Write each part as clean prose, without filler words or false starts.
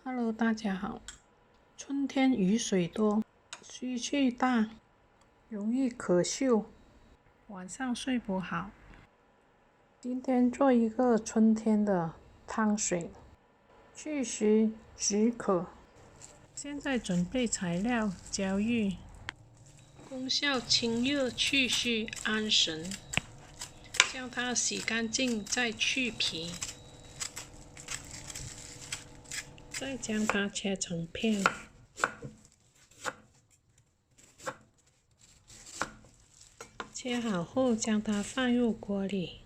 Hello，大家好。春天雨水多，湿气大，容易咳嗽，晚上睡不好。今天做一个春天的汤水，祛湿止渴。现在准备材料：焦芋，功效清热祛湿安神。将它洗干净，再去皮。再将它切成片，切好后将它放入锅里，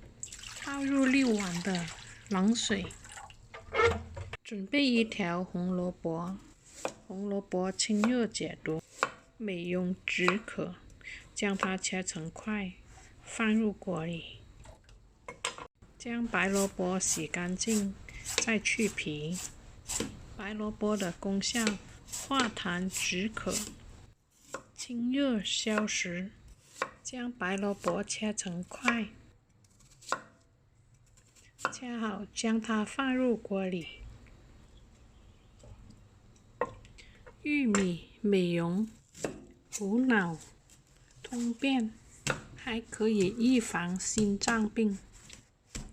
倒入6碗的冷水。准备1条红萝卜，红萝卜清热解毒，美容止渴，将它切成块，放入锅里。将白萝卜洗干净，再去皮。白萝卜的功效：化痰止渴、清热消食。将白萝卜切成块，切好将它放入锅里。玉米美容、补脑、通便，还可以预防心脏病。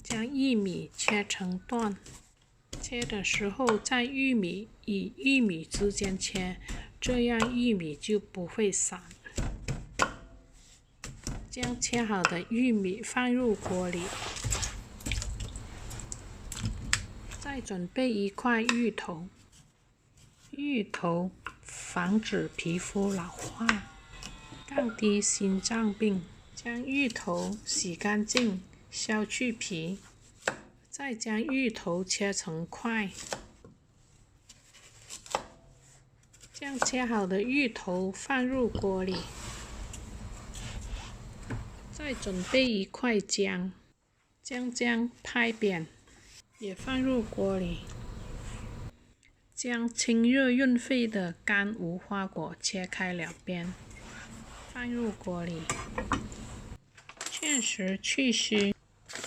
将玉米切成段，切的时候在玉米与玉米之间切，这样玉米就不会散。将切好的玉米放入锅里，再准备1块芋头。芋头防止皮肤老化，降低心脏病。将芋头洗干净，削去皮，再将芋头切成块。将切好的芋头放入锅里，再准备1块姜，将姜拍扁，也放入锅里。将清热润肺的干无花果切开2边，放入锅里。芡实祛湿，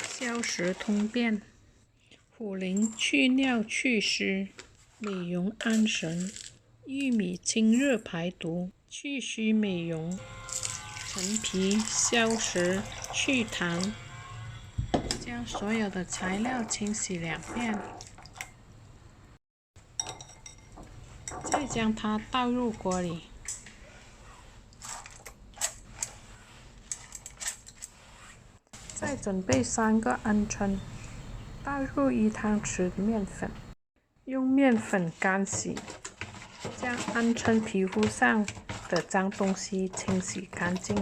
消食通便；茯苓去尿祛湿，美容安神；玉米清热排毒，祛湿美容；陈皮消食祛痰。将所有的材料清洗2遍，再将它倒入锅里。再准备3个鹌鹑，倒入1汤匙的面粉，用面粉干洗，将鹌鹑皮肤上的脏东西清洗干净。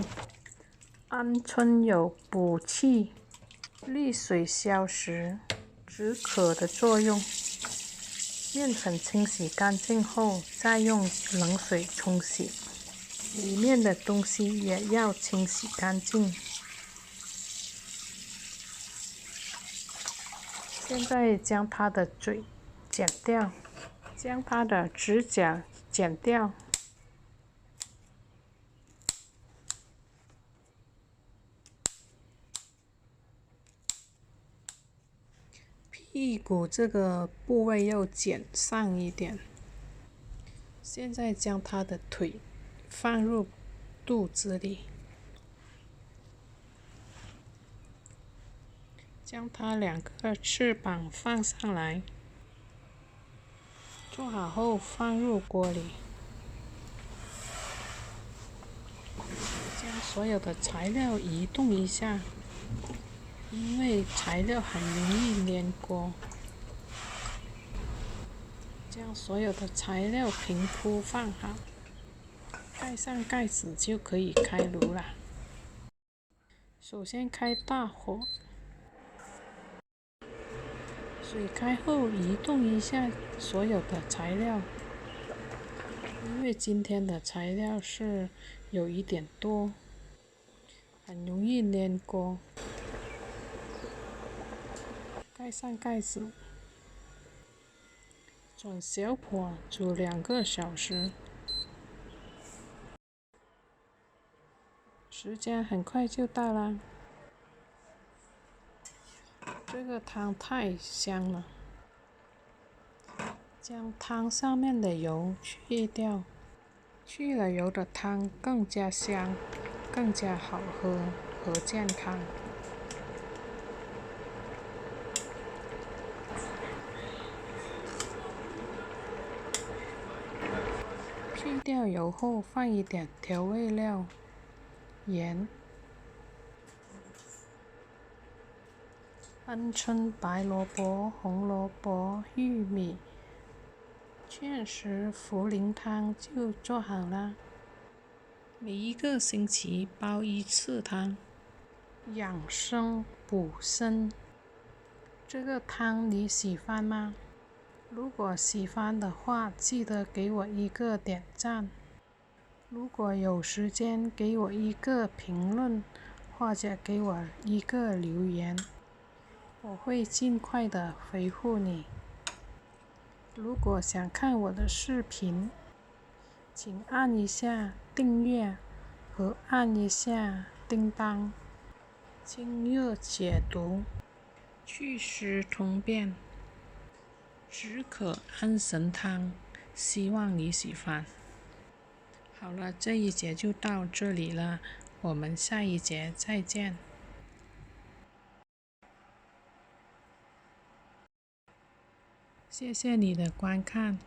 鹌鹑有补气、利水消食、止渴的作用。面粉清洗干净后，再用冷水冲洗，里面的东西也要清洗干净。现在将它的嘴剪掉，将它的指甲剪掉。屁股这个部位要剪上一点。现在将它的腿放入肚子里，将它2个翅膀放上来。做好后放入锅里，将所有的材料移动一下，因为材料很容易粘锅。将所有的材料平铺放好，盖上盖子就可以开炉了。首先开大火，水开后移动一下所有的材料，因为今天的材料是有一点多，很容易粘锅。盖上盖子，转小火煮2个小时，时间很快就到了。这个汤太香了，将汤上面的油去掉，去了油的汤更加香，更加好喝和健康。去掉油后，放一点调味料，盐、鹌鹑、白萝卜、红萝卜、玉米、芡实、茯苓汤就做好了。每一个星期煲一次汤，养生补身。这个汤你喜欢吗？如果喜欢的话，记得给我一个点赞。如果有时间，给我一个评论，或者给我一个留言，我会尽快的回复你。如果想看我的视频，请按一下订阅和按一下叮当。清热解毒，祛湿通便，止渴安神汤，希望你喜欢。好了，这一节就到这里了，我们下一节再见。谢谢你的观看。